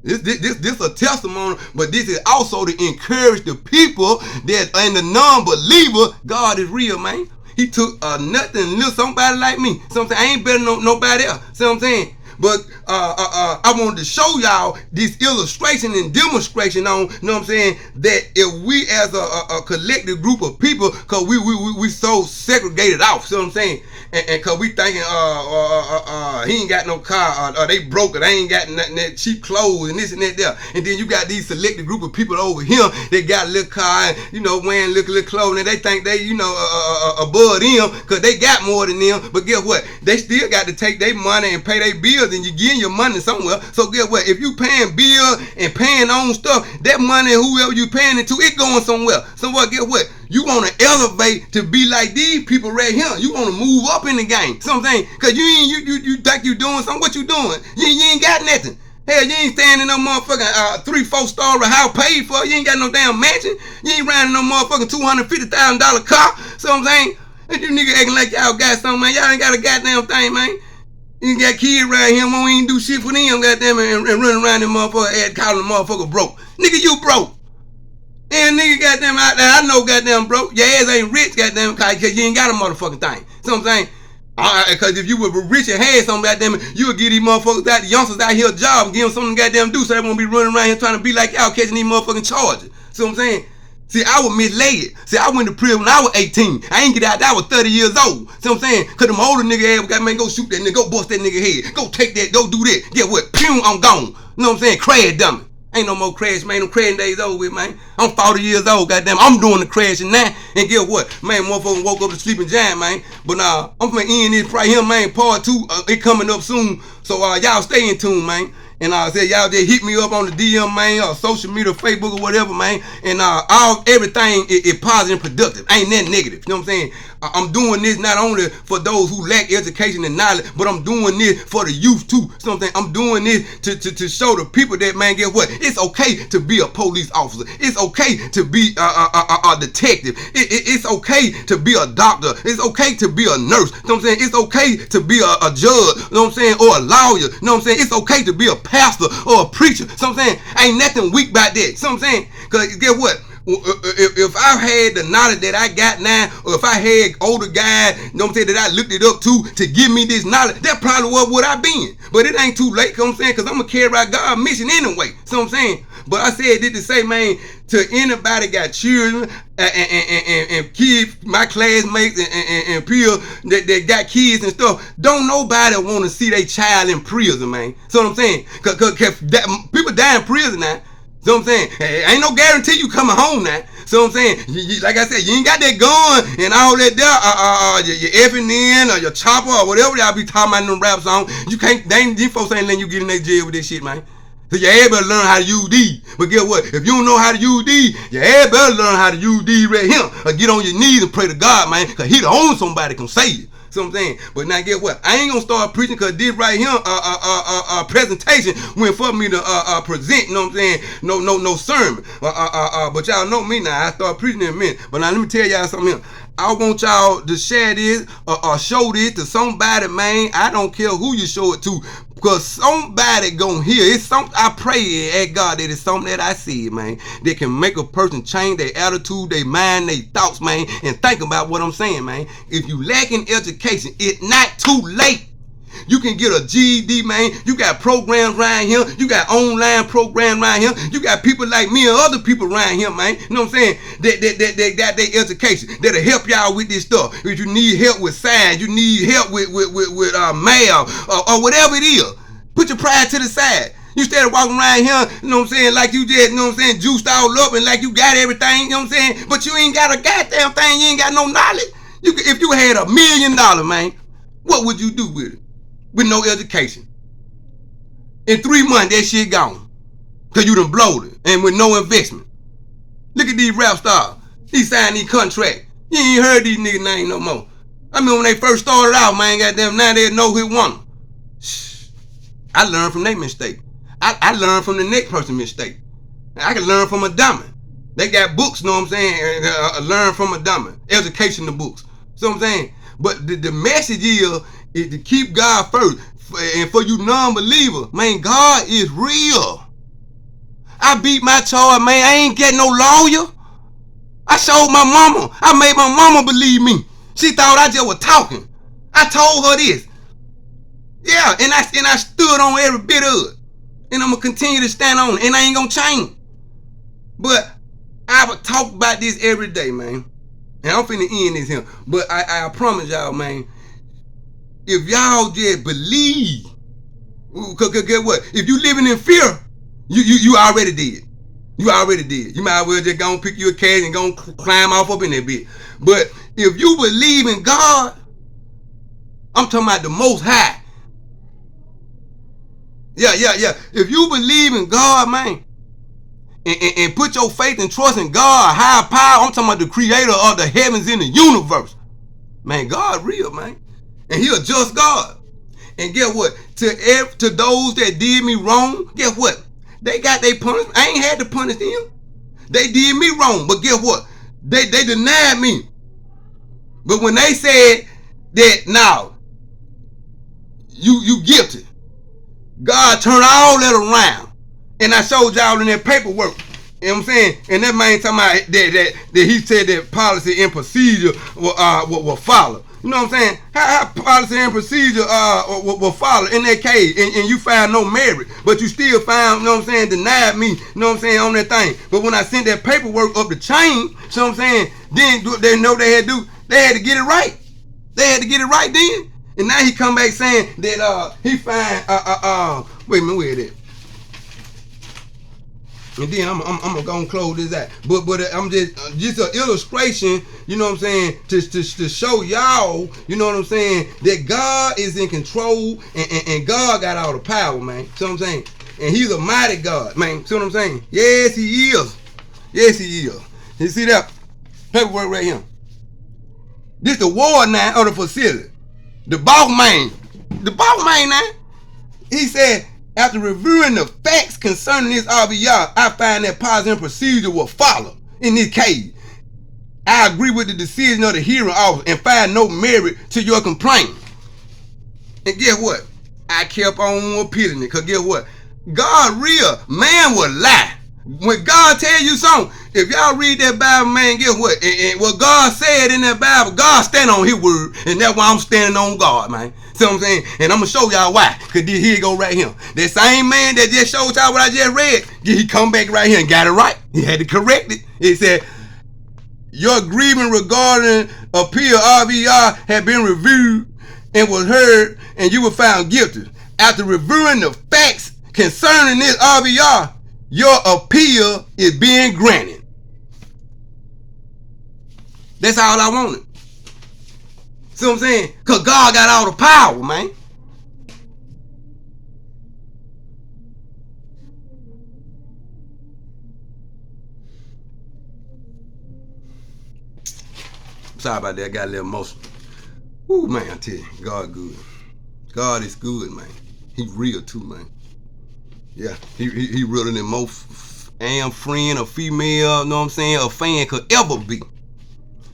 This a testimony, but this is also to encourage the people that and the non-believer. God is real, man. He took nothing, little somebody like me. Something I ain't better than nobody else. See what I'm saying? But I wanted to show y'all this illustration and demonstration on, you know what I'm saying, that if we as a collective group of people, cause we so segregated off, see what I'm saying, and cause we thinking he ain't got no car, or they broke it, they ain't got nothing, that cheap clothes and this and that there, and then you got these selected group of people over here that got a little car and, you know, wearing little clothes, and they think they, you know, above them cause they got more than them. But guess what? They still got to take their money and pay their bills, and you getting your money somewhere. So guess what? If you paying bills and paying on stuff, that money, whoever you paying it to, it going somewhere. So what? Guess what? You want to elevate to be like these people right here. You want to move up in the game. So I'm saying, cause you think you doing something. What you doing? You ain't got nothing. Hell, you ain't staying in no motherfucking 3-4 story house paid for. You ain't got no damn mansion. You ain't riding no motherfucking $250,000 car. So I'm saying, and you niggas acting like y'all got something, man. Y'all ain't got a goddamn thing, man. You got kids around here, won't even do shit for them, goddamn, and running around them motherfucker, calling the motherfucker broke. Nigga, you broke. And nigga, goddamn, out there, I know goddamn broke. Your ass ain't rich, goddamn, cause you ain't got a motherfucking thing. So I'm saying, cause if you were rich and had something, goddamn, you would give these motherfuckers out, the youngsters out here a job and give them something to goddamn do, so they won't be running around here trying to be like y'all catching these motherfucking charges. So I'm saying, see, I was misled. See, I went to prison when I was 18. I ain't get out till I was 30 years old. See what I'm saying? Cause them older nigga ass got, man, go shoot that nigga, go bust that nigga head, go take that, go do that. Get what? Pew, I'm gone. You know what I'm saying? Crash dummy. Ain't no more crash, man. Them crashing days over with, man. I'm 40 years old, goddamn. I'm doing the crashing now. And guess what? Man, motherfucker woke up the sleeping giant, man. But I'm finna end this right here, man. Part 2, it coming up soon. So y'all stay in tune, man. And I said, y'all just hit me up on the DM, man, or social media, Facebook, or whatever, man. And everything is positive and productive. Ain't nothing negative. You know what I'm saying? I'm doing this not only for those who lack education and knowledge, but I'm doing this for the youth too. So I'm doing this to show the people that, man, guess what? It's okay to be a police officer. It's okay to be a detective. It's okay to be a doctor. It's okay to be a nurse. You know what I'm saying? It's okay to be a judge. You know what I'm saying? Or a lawyer. You know what I'm saying? It's okay to be a pastor or a preacher. So I'm saying, ain't nothing weak about that. So I'm saying, cause guess what? If I had the knowledge that I got now, or if I had older guys, you know what I'm saying, that I looked it up to give me this knowledge, that probably what would I been. But it ain't too late, you know what I'm saying, because I'm going to carry out God's mission anyway. So what I'm saying, but I said this to say, man, to anybody got children and kids, my classmates and peers that got kids and stuff, don't nobody want to see their child in prison, man. So what I'm saying, cause people die in prison now. So I'm saying, hey, ain't no guarantee you coming home now. So I'm saying, like I said, you ain't got that gun and all that there, your effing in or your chopper or whatever y'all be talking about in them rap songs. You can't, these folks ain't letting you get in their jail with this shit, man. So your ass better learn how to use these. But guess what? If you don't know how to use these, your ass better learn how to use these right here. Or get on your knees and pray to God, man, because he the only somebody can save you. So I'm saying, but now guess what? I ain't gonna start preaching because this right here, presentation went for me to present. You know what I'm saying? No sermon. But y'all know me now. I start preaching in a minute. But now let me tell y'all something else. I want y'all to share this or show this to somebody, man. I don't care who you show it to, because somebody gonna hear. It's something I pray at God that it's something that I see, man, that can make a person change their attitude, their mind, their thoughts, man, and think about what I'm saying, man. If you lacking education, it's not too late. You can get a GED, man. You got programs around here. You got online programs around here. You got people like me and other people around here, man. You know what I'm saying? That got their education. That'll help y'all with this stuff. If you need help with science, you need help with math, or whatever it is, put your pride to the side. You started walking around here, you know what I'm saying, like you just, you know what I'm saying, juiced all up and like you got everything, you know what I'm saying? But you ain't got a goddamn thing. You ain't got no knowledge. If you had $1 million, man, what would you do with it? With no education. In 3 months, that shit gone. Because you done blowed it. And with no investment. Look at these rap stars. He signed these contracts. You ain't heard these niggas' names no more. I mean, when they first started out, man, goddamn, now they know who won. I learned from their mistake. I learned from the next person's mistake. I can learn from a dummy. They got books, you know what I'm saying? Learn from a dummy. Educational books. See what I'm saying? But the message is to keep God first. And for you non-believer, man, God is real. I beat my charge, man. I ain't get no lawyer. I showed my mama. I made my mama believe me. She thought I just was talking. I told her this. Yeah, and I stood on every bit of it. And I'm going to continue to stand on it. And I ain't going to change. But I would talk about this every day, man. And I'm finna end this here. But I promise y'all, man, if y'all just believe, cause get what? If you living in fear, you already did. You already did. You might as well just go and pick you a cage and go and climb off up in that bit. But if you believe in God, I'm talking about the Most High. Yeah. If you believe in God, man, and put your faith and trust in God, higher power, I'm talking about the creator of the heavens and the universe. Man, God real, man. And he a just God. And guess what? To those that did me wrong, guess what? They got their punishment. I ain't had to punish them. They did me wrong, but guess what? They denied me. But when they said that, now, you guilty, God turned all that around. And I showed y'all in that paperwork. You know what I'm saying? And that man talking about that he said that policy and procedure will follow. You know what I'm saying? How policy and procedure will follow in that case, and you found no merit, but you still found, you know what I'm saying, denied me, you know what I'm saying, on that thing. But when I sent that paperwork up the chain, you know what I'm saying, then they know they had to do, they had to get it right. They had to get it right then. And now he come back saying that he find wait a minute, where it at? And then I'm gonna go and close this out. But I'm just an illustration, you know what I'm saying, to show y'all, you know what I'm saying, that God is in control and God got all the power, man. See what I'm saying? And he's a mighty God, man. See what I'm saying? Yes, he is. Yes, he is. You see that paperwork right here? This the ward now of the facility. The boss man now, he said, after reviewing the facts concerning this RVR, I find that policy and procedure will follow in this case. I agree with the decision of the hearing officer and find no merit to your complaint. And guess what? I kept on appealing it, because guess what? God real, man will lie. When God tell you something, if y'all read that Bible, man, guess what? And what God said in that Bible, God stand on his word, and that's why I'm standing on God, man. See what I'm saying? And I'm going to show y'all why, because here you go right here. That same man that just showed y'all what I just read, he come back right here and got it right. He had to correct it. He said, your agreement regarding appeal RVR had been reviewed and was heard, and you were found guilty. After reviewing the facts concerning this RVR, your appeal is being granted. That's all I wanted. See what I'm saying? Because God got all the power, man. Sorry about that. I got a little emotional. Ooh, man, I tell you, God good. God is good, man. He real too, man. Yeah, he realer than most damn friend or female, you know what I'm saying, a fan could ever be.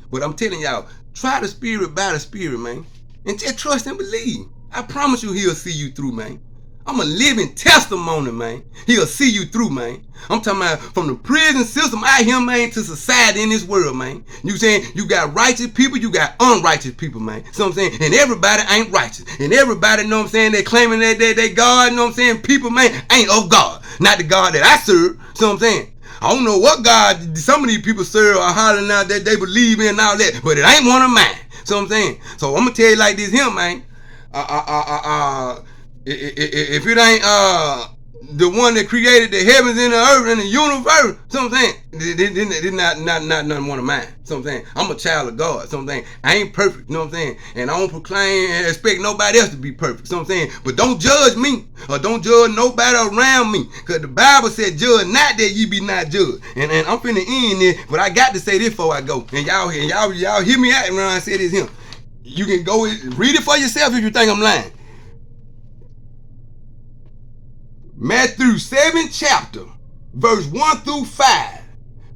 But I'm telling y'all, try the spirit by the spirit, man. And just trust and believe. I promise you he'll see you through, man. I'm a living testimony, man. He'll see you through, man. I'm talking about from the prison system out here, man, to society in this world, man. You saying you got righteous people, you got unrighteous people, man. So I'm saying, and everybody ain't righteous. And everybody, you know what I'm saying, they claiming that they God, you know what I'm saying, people, man, ain't of God. Not the God that I serve. So I'm saying, I don't know what God some of these people serve or hollering out that they believe in and all that, but it ain't one of mine. So I'm saying, so I'm gonna tell you like this here, man. If it ain't the one that created the heavens and the earth and the universe, so I'm saying, it's not nothing one of mine. So I'm saying, I'm a child of God. So I'm saying, I ain't perfect, you know what I'm saying? And I don't proclaim and expect nobody else to be perfect. So I'm saying, but don't judge me or don't judge nobody around me, because the Bible said, judge not that ye be not judged. And I'm finna end this, but I got to say this before I go. And y'all hear me out when I say this here. You can go read it for yourself if you think I'm lying. Matthew 7 chapter, verse 1 through 5.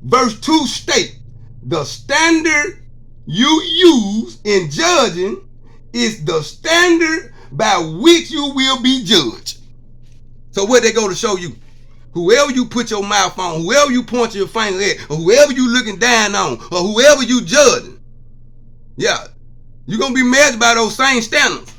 Verse 2 state, the standard you use in judging is the standard by which you will be judged. So what they go to show you? Whoever you put your mouth on, whoever you point your finger at, or whoever you looking down on, or whoever you judging, yeah, you're going to be measured by those same standards.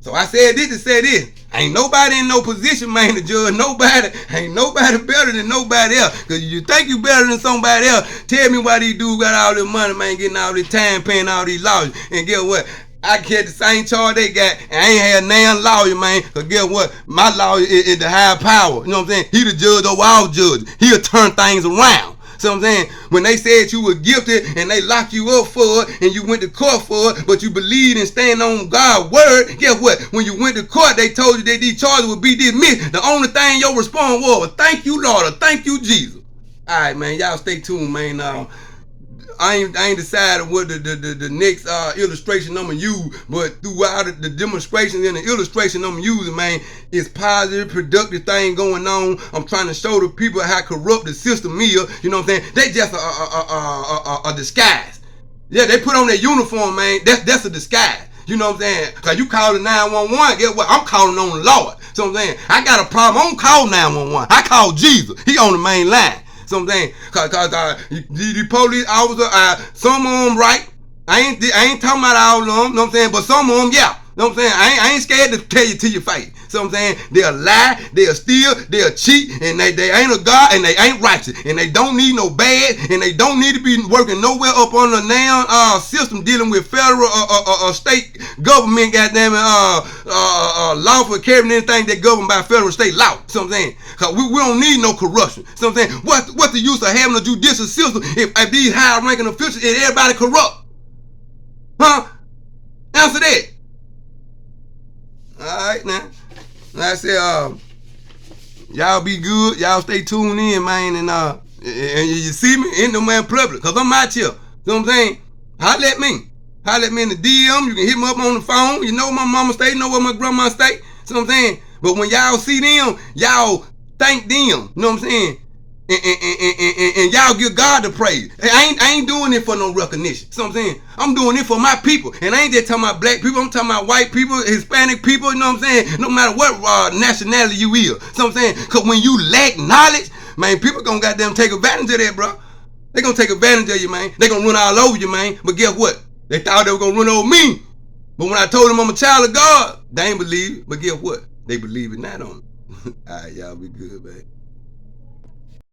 So I said this to say this. Ain't nobody in no position, man, to judge nobody. Ain't nobody better than nobody else. Because you think you better than somebody else, tell me why these dudes got all this money, man, getting all this time, paying all these lawyers. And guess what? I get the same charge they got, and I ain't had nan lawyer, man. Because guess what? My lawyer is the higher power. You know what I'm saying? He the judge over all judges. He'll turn things around. See what I'm saying? When they said you were guilty and they locked you up for it and you went to court for it, but you believed and stand on God's word, guess what? When you went to court, they told you that these charges would be dismissed. The only thing your response was, thank you, Lord, or thank you, Jesus. All right, man. Y'all stay tuned, man. I ain't decided what the next illustration I'm going to use, but throughout the demonstrations and the illustration I'm using, man, it's positive, productive thing going on. I'm trying to show the people how corrupt the system is. You know what I'm saying? They just a disguise. Yeah, they put on their uniform, man. That's a disguise. You know what I'm saying? Because you calling 911, guess what? I'm calling on the Lord. So I'm saying, I got a problem. I don't call 911. I call Jesus. He on the main line. So I'm saying, cause the police officer, some of them right. I ain't talking about all of them, you know what I'm saying? But some of them, yeah. You know what I'm saying? I ain't scared to tell you to your face. So I'm saying, they'll lie, they'll steal, they'll cheat, and they ain't a God, and they ain't righteous, and they don't need no bad, and they don't need to be working nowhere up on the now system dealing with federal state government, goddamn law for carrying anything that governed by federal state law. So I'm saying, cause we don't need no corruption. So I'm saying, what the use of having a judicial system if these high ranking officials and everybody corrupt? Huh? Answer that. Alright now. Like I said, y'all be good. Y'all stay tuned in, man. And you see me in the man public. Cause I'm out here. You know what I'm saying? Holla at me. Holla at me in the DM. You can hit me up on the phone. You know where my mama stay. You know where my grandma stay. See what I'm saying? But when y'all see them, y'all thank them. You know what I'm saying? And y'all give God the praise. I ain't doing it for no recognition. See what I'm saying? I'm doing it for my people. And I ain't just talking about black people. I'm talking about white people, Hispanic people. You know what I'm saying? No matter what nationality you is. See what I'm saying? Because when you lack knowledge, man, people gonna goddamn take advantage of that, bro. They gonna take advantage of you, man. They gonna run all over you, man. But guess what? They thought they were gonna run over me. But when I told them I'm a child of God, they ain't believe it. But guess what? They believe it not on me. All right, y'all be good, man.